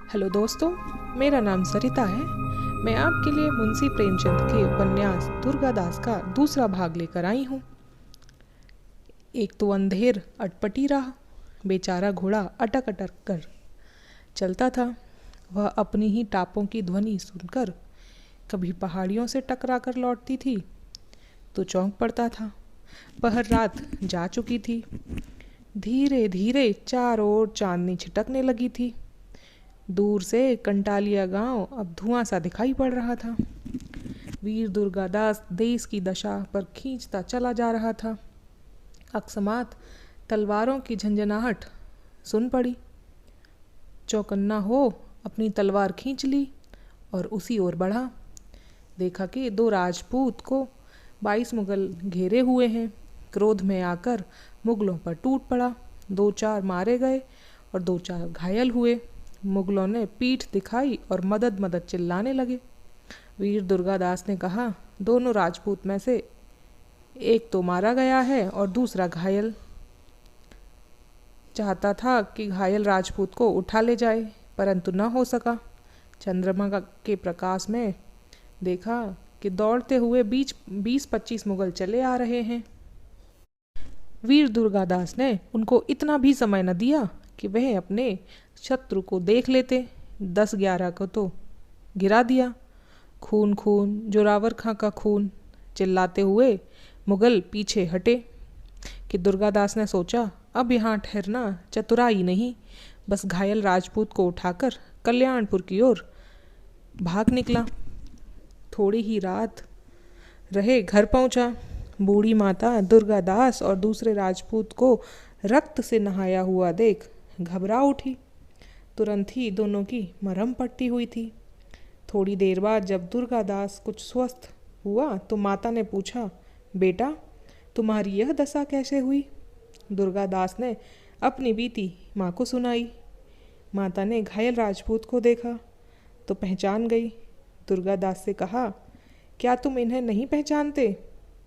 Hello दोस्तों, मेरा नाम सरिता है। मैं आपके लिए मुंशी प्रेमचंद के उपन्यास दुर्गादास का दूसरा भाग लेकर आई हूँ। एक तो अंधेर अटपटी रहा। बेचारा घोड़ा अटक अटक कर चलता था। वह अपनी ही टापों की ध्वनि सुनकर कभी पहाड़ियों से टकरा कर लौटती थी तो चौंक पड़ता था। पहर रात जा चुकी थी। धीरे धीरे चारों ओर चांदनी छिटकने लगी थी। दूर से कंटालिया गांव अब धुआं सा दिखाई पड़ रहा था। वीर दुर्गादास देश की दशा पर खींचता चला जा रहा था। अकस्मात तलवारों की झंझनाहट सुन पड़ी। चौकन्ना हो अपनी तलवार खींच ली और उसी ओर बढ़ा। देखा कि दो राजपूत को 22 मुगल घेरे हुए हैं। क्रोध में आकर मुगलों पर टूट पड़ा। 2-4 मारे गए और 2-4 घायल हुए। मुगलों ने पीठ दिखाई और मदद मदद चिल्लाने लगे। वीर दुर्गादास ने कहा, दोनों राजपूत में से एक तो मारा गया है और दूसरा घायल। चाहता था कि घायल राजपूत को उठा ले जाए, परंतु न हो सका। चंद्रमा के प्रकाश में देखा कि दौड़ते हुए 20-25 मुगल चले आ रहे हैं। वीर दुर्गादास ने उनको इतना भी समय न दिया कि वह अपने शत्रु को देख लेते। 10-11 को तो गिरा दिया। खून खून, जोरावर खां का खून, चिल्लाते हुए मुगल पीछे हटे। कि दुर्गादास ने सोचा, अब यहाँ ठहरना चतुराई नहीं। बस घायल राजपूत को उठाकर कल्याणपुर की ओर भाग निकला। थोड़ी ही रात रहे घर पहुंचा। बूढ़ी माता दुर्गादास और दूसरे राजपूत को रक्त से नहाया हुआ देख घबरा उठी। तुरंत ही दोनों की मरहम पट्टी हुई थी। थोड़ी देर बाद जब दुर्गादास कुछ स्वस्थ हुआ तो माता ने पूछा, बेटा तुम्हारी यह दशा कैसे हुई? दुर्गादास ने अपनी बीती माँ को सुनाई। माता ने घायल राजपूत को देखा तो पहचान गई। दुर्गादास से कहा, क्या तुम इन्हें नहीं पहचानते?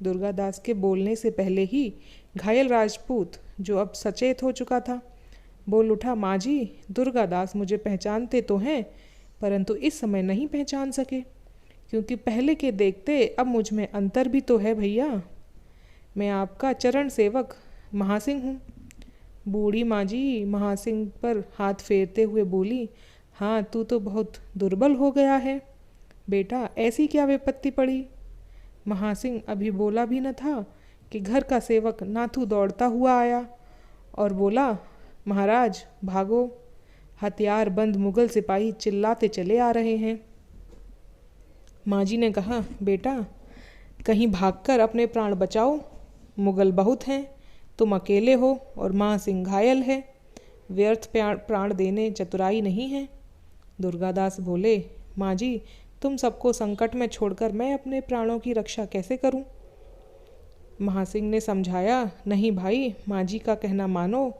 दुर्गादास के बोलने से पहले ही घायल राजपूत, जो अब सचेत हो चुका था, बोल उठा, माँ जी, दुर्गादास मुझे पहचानते तो हैं, परंतु इस समय नहीं पहचान सके, क्योंकि पहले के देखते अब मुझ में अंतर भी तो है भैया। मैं आपका चरण सेवक महासिंह हूँ। बूढ़ी माँ जी महासिंह पर हाथ फेरते हुए बोली, हाँ तू तो बहुत दुर्बल हो गया है बेटा, ऐसी क्या विपत्ति पड़ी? महासिंह अभी बोला भी न था कि घर का सेवक नाथू दौड़ता हुआ आया और बोला, महाराज भागो, हथियार बंद मुगल सिपाही चिल्लाते चले आ रहे हैं। माँ जी ने कहा, बेटा कहीं भागकर अपने प्राण बचाओ, मुगल बहुत हैं, तुम अकेले हो और महासिंह घायल है। व्यर्थ प्राण देने चतुराई नहीं है। दुर्गादास बोले, माँ जी तुम सबको संकट में छोड़कर मैं अपने प्राणों की रक्षा कैसे करूं? महासिंह ने समझाया, नहीं भाई, माँ जी का कहना मानो,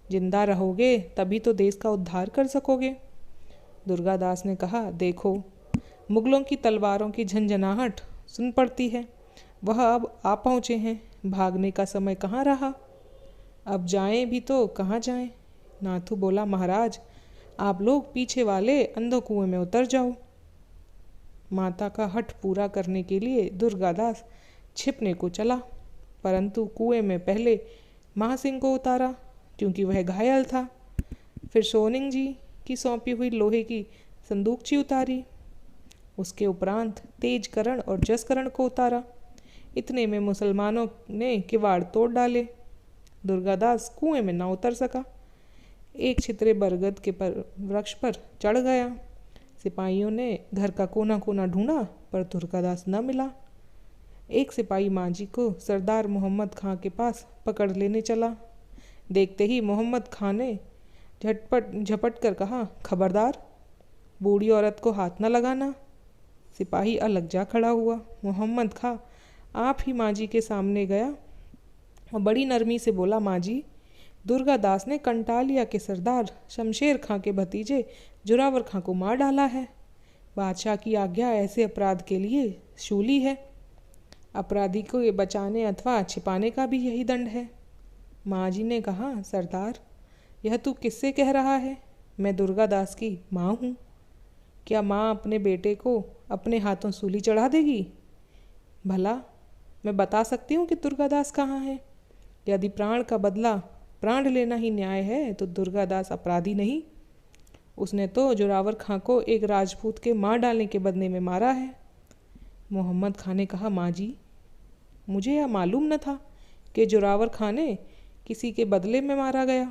जिंदा रहोगे तभी तो देश का उद्धार कर सकोगे। दुर्गादास ने कहा, देखो मुगलों की तलवारों की झंझनाहट सुन पड़ती है। वह अब आ पहुँचे हैं। भागने का समय कहाँ रहा? अब जाएं भी तो कहाँ जाएं? नाथू बोला, महाराज आप लोग पीछे वाले अंधो कुएं में उतर जाओ। माता का हठ पूरा करने के लिए दुर्गादास छिपने को चला, परंतु कुएं में पहले महासिंह को उतारा क्योंकि वह घायल था। फिर सोनिंग जी की सौंपी हुई लोहे की संदूकची उतारी। उसके उपरांत तेजकरण और जसकरण को उतारा। इतने में मुसलमानों ने किवाड़ तोड़ डाले। दुर्गादास कुएं में न उतर सका। एक छितरे बरगद के वृक्ष पर चढ़ गया। सिपाहियों ने घर का कोना कोना ढूंढा पर दुर्गादास न मिला। एक सिपाही माँ जी को सरदार मोहम्मद खां के पास पकड़ लेने चला। देखते ही मोहम्मद खां ने झपट कर कहा, खबरदार, बूढ़ी औरत को हाथ न लगाना। सिपाही अलग जा खड़ा हुआ। मोहम्मद खां आप ही माँ जी के सामने गया और बड़ी नरमी से बोला, माँ जी, दुर्गादास ने कंटालिया के सरदार शमशेर खां के भतीजे जोरावर खां को मार डाला है। बादशाह की आज्ञा ऐसे अपराध के लिए शूली है। अपराधी को ये बचाने अथवा छिपाने का भी यही दंड है। माँ जी ने कहा, सरदार, यह तू किससे कह रहा है? मैं दुर्गादास की माँ हूँ। क्या माँ अपने बेटे को अपने हाथों सूली चढ़ा देगी? भला मैं बता सकती हूँ कि दुर्गादास कहाँ है? यदि प्राण का बदला प्राण लेना ही न्याय है तो दुर्गादास अपराधी नहीं। उसने तो जोरावर खां को एक राजपूत के मार डालने के बदले में मारा है। मोहम्मद खां ने कहा, माँ जी, मुझे यह मालूम न था कि जोरावर खां ने किसी के बदले में मारा गया।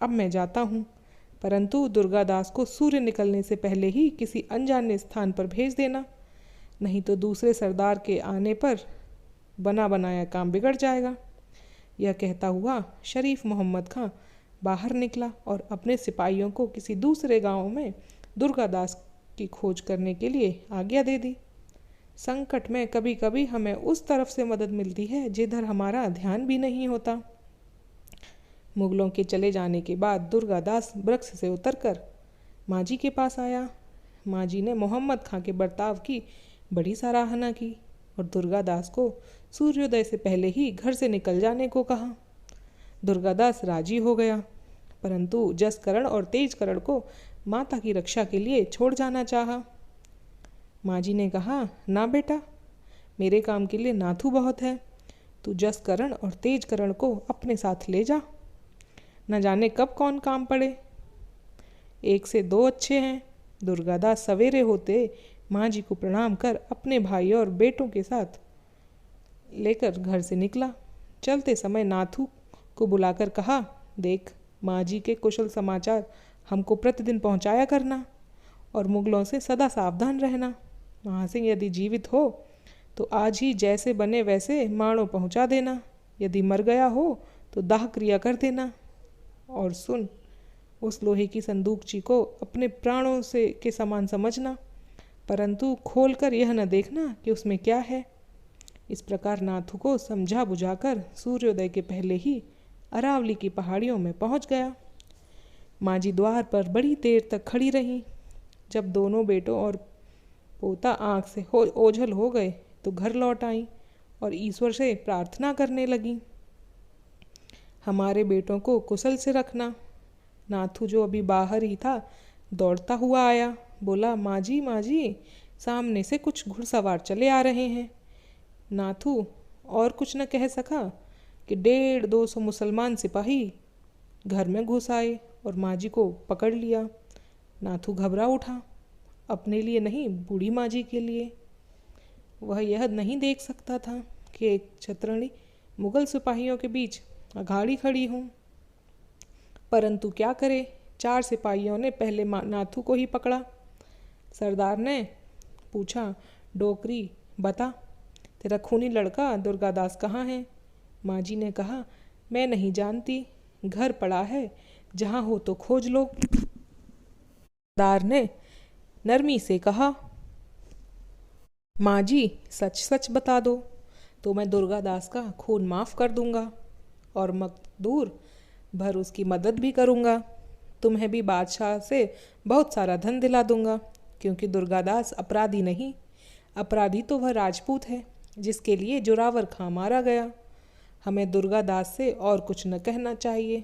अब मैं जाता हूँ, परंतु दुर्गादास को सूर्य निकलने से पहले ही किसी अनजाने स्थान पर भेज देना, नहीं तो दूसरे सरदार के आने पर बना बनाया काम बिगड़ जाएगा। यह कहता हुआ शरीफ मोहम्मद खां बाहर निकला और अपने सिपाहियों को किसी दूसरे गांव में दुर्गादास की खोज करने के लिए आज्ञा दे दी। संकट में कभी कभी हमें उस तरफ से मदद मिलती है जिधर हमारा ध्यान भी नहीं होता। मुगलों के चले जाने के बाद दुर्गादास वृक्ष से उतरकर माँ जी के पास आया। माँ जी ने मोहम्मद खां के बर्ताव की बड़ी सराहना की और दुर्गादास को सूर्योदय से पहले ही घर से निकल जाने को कहा। दुर्गादास राजी हो गया, परंतु जसकरण और तेजकरण को माता की रक्षा के लिए छोड़ जाना चाहा। माँ जी ने कहा, ना बेटा, मेरे काम के लिए नाथू बहुत है। तू जसकरण और तेजकरण को अपने साथ ले जा, न जाने कब कौन काम पड़े। एक से दो अच्छे हैं। दुर्गादास सवेरे होते माँ जी को प्रणाम कर अपने भाई और बेटों के साथ लेकर घर से निकला। चलते समय नाथू को बुलाकर कहा, देख, माँ जी के कुशल समाचार हमको प्रतिदिन पहुँचाया करना और मुगलों से सदा सावधान रहना। महासिंह यदि जीवित हो तो आज ही जैसे बने वैसे माणो पहुँचा देना, यदि मर गया हो तो दाह क्रिया कर देना। और सुन, उस लोहे की संदूकची को अपने प्राणों से के समान समझना, परंतु खोलकर यह न देखना कि उसमें क्या है। इस प्रकार नाथू को समझा बुझाकर सूर्योदय के पहले ही अरावली की पहाड़ियों में पहुंच गया। माँ जी द्वार पर बड़ी देर तक खड़ी रहीं। जब दोनों बेटों और पोता आँख से ओझल हो गए तो घर लौट आईं और ईश्वर से प्रार्थना करने लगीं, हमारे बेटों को कुशल से रखना। नाथू, जो अभी बाहर ही था, दौड़ता हुआ आया, बोला, माँ जी, सामने से कुछ घुड़सवार चले आ रहे हैं। नाथू और कुछ न कह सका कि 150-200 मुसलमान सिपाही घर में घुस आए और माँ जी को पकड़ लिया। नाथू घबरा उठा, अपने लिए नहीं, बूढ़ी माँ जी के लिए। वह यह नहीं देख सकता था कि एक छतरनी मुगल सिपाहियों के बीच अघाड़ी खड़ी हूँ, परंतु क्या करे, 4 सिपाहियों ने पहले नाथू को ही पकड़ा। सरदार ने पूछा, डोकरी, बता, तेरा खूनी लड़का दुर्गादास कहाँ है? माँ जी ने कहा, मैं नहीं जानती, घर पड़ा है, जहाँ हो तो खोज लो। सरदार ने नरमी से कहा, माँ जी, सच सच बता दो तो मैं दुर्गादास का खून माफ़ कर दूंगा और मकदूर भर उसकी मदद भी करूंगा। तुम्हें भी बादशाह से बहुत सारा धन दिला दूंगा, क्योंकि दुर्गादास अपराधी नहीं, अपराधी तो वह राजपूत है जिसके लिए जोरावर खां मारा गया। हमें दुर्गादास से और कुछ न कहना चाहिए।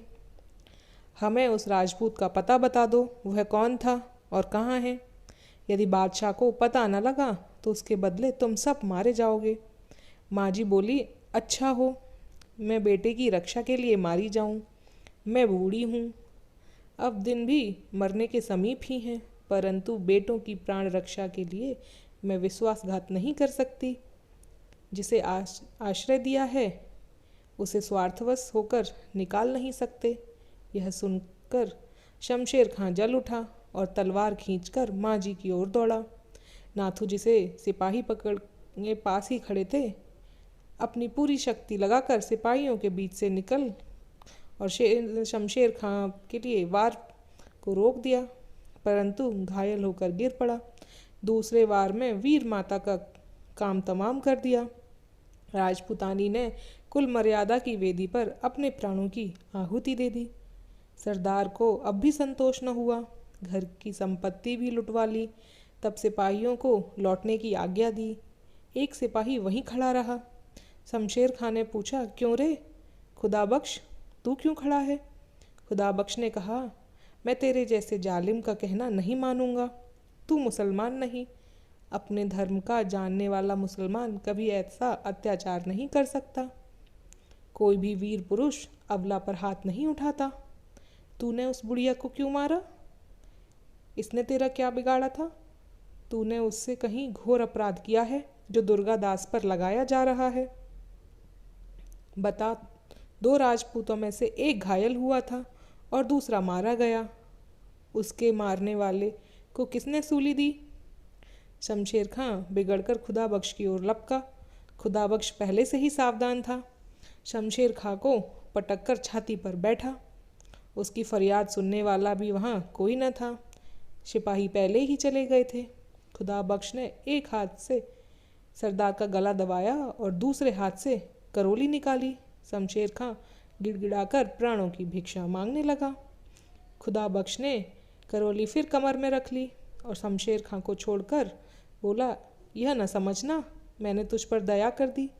हमें उस राजपूत का पता बता दो, वह कौन था और कहाँ है। यदि बादशाह को पता न लगा तो उसके बदले तुम सब मारे जाओगे। माँ जी बोली, अच्छा हो, मैं बेटे की रक्षा के लिए मारी जाऊं। मैं बूढ़ी हूँ, अब दिन भी मरने के समीप ही हैं, परंतु बेटों की प्राण रक्षा के लिए मैं विश्वासघात नहीं कर सकती। जिसे आश्रय दिया है उसे स्वार्थवश होकर निकाल नहीं सकते। यह सुनकर शमशेर खां जल उठा और तलवार खींचकर माँ जी की ओर दौड़ा। नाथू, जिसे सिपाही पकड़ने पास ही खड़े थे, अपनी पूरी शक्ति लगाकर सिपाहियों के बीच से निकल और शमशेर खां के लिए वार को रोक दिया, परंतु घायल होकर गिर पड़ा। दूसरे वार में वीर माता का काम तमाम कर दिया। राजपुतानी ने कुल मर्यादा की वेदी पर अपने प्राणों की आहुति दे दी। सरदार को अब भी संतोष न हुआ, घर की संपत्ति भी लुटवा ली। तब सिपाहियों को लौटने की आज्ञा दी। एक सिपाही वहीं खड़ा रहा। शमशेर खां ने पूछा, क्यों रे खुदा बख्श, तू क्यों खड़ा है? खुदा बख्श ने कहा, मैं तेरे जैसे जालिम का कहना नहीं मानूंगा। तू मुसलमान नहीं, अपने धर्म का जानने वाला मुसलमान कभी ऐसा अत्याचार नहीं कर सकता। कोई भी वीर पुरुष अबला पर हाथ नहीं उठाता। तूने उस बुढ़िया को क्यों मारा? इसने तेरा क्या बिगाड़ा था? तूने उससे कहीं घोर अपराध किया है जो दुर्गा दास पर लगाया जा रहा है। बता, 2 राजपूतों में से एक घायल हुआ था और दूसरा मारा गया। उसके मारने वाले को किसने सूली दी? शमशेर खां बिगड़कर खुदा बख्श की ओर लपका। खुदा बख्श पहले से ही सावधान था। शमशेर खां को पटक कर छाती पर बैठा। उसकी फरियाद सुनने वाला भी वहाँ कोई न था। सिपाही पहले ही चले गए थे। खुदा बख्श ने एक हाथ से सरदार का गला दबाया और दूसरे हाथ से करोली निकाली। शमशेर खां गिड़गिड़ाकर प्राणों की भिक्षा मांगने लगा। खुदा बख्श ने करोली फिर कमर में रख ली और शमशेर खां को छोड़कर बोला, यह न समझना मैंने तुझ पर दया कर दी।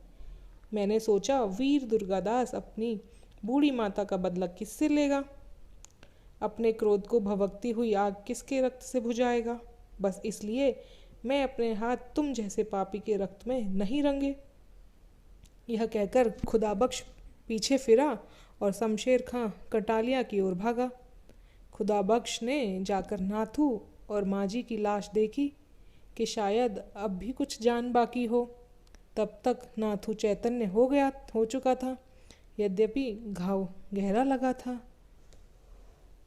मैंने सोचा वीर दुर्गादास अपनी बूढ़ी माता का बदला किससे लेगा? अपने क्रोध को भभकती हुई आग किसके रक्त से बुझाएगा? बस इसलिए मैं अपने हाथ तुम जैसे पापी के रक्त में नहीं रंगे। यह कहकर खुदा बख्श पीछे फिरा और शमशेर खां कटालिया की ओर भागा। खुदा बख्श ने जाकर नाथू और माँजी की लाश देखी कि शायद अब भी कुछ जान बाकी हो। तब तक नाथू चैतन्य हो चुका था, यद्यपि घाव गहरा लगा था।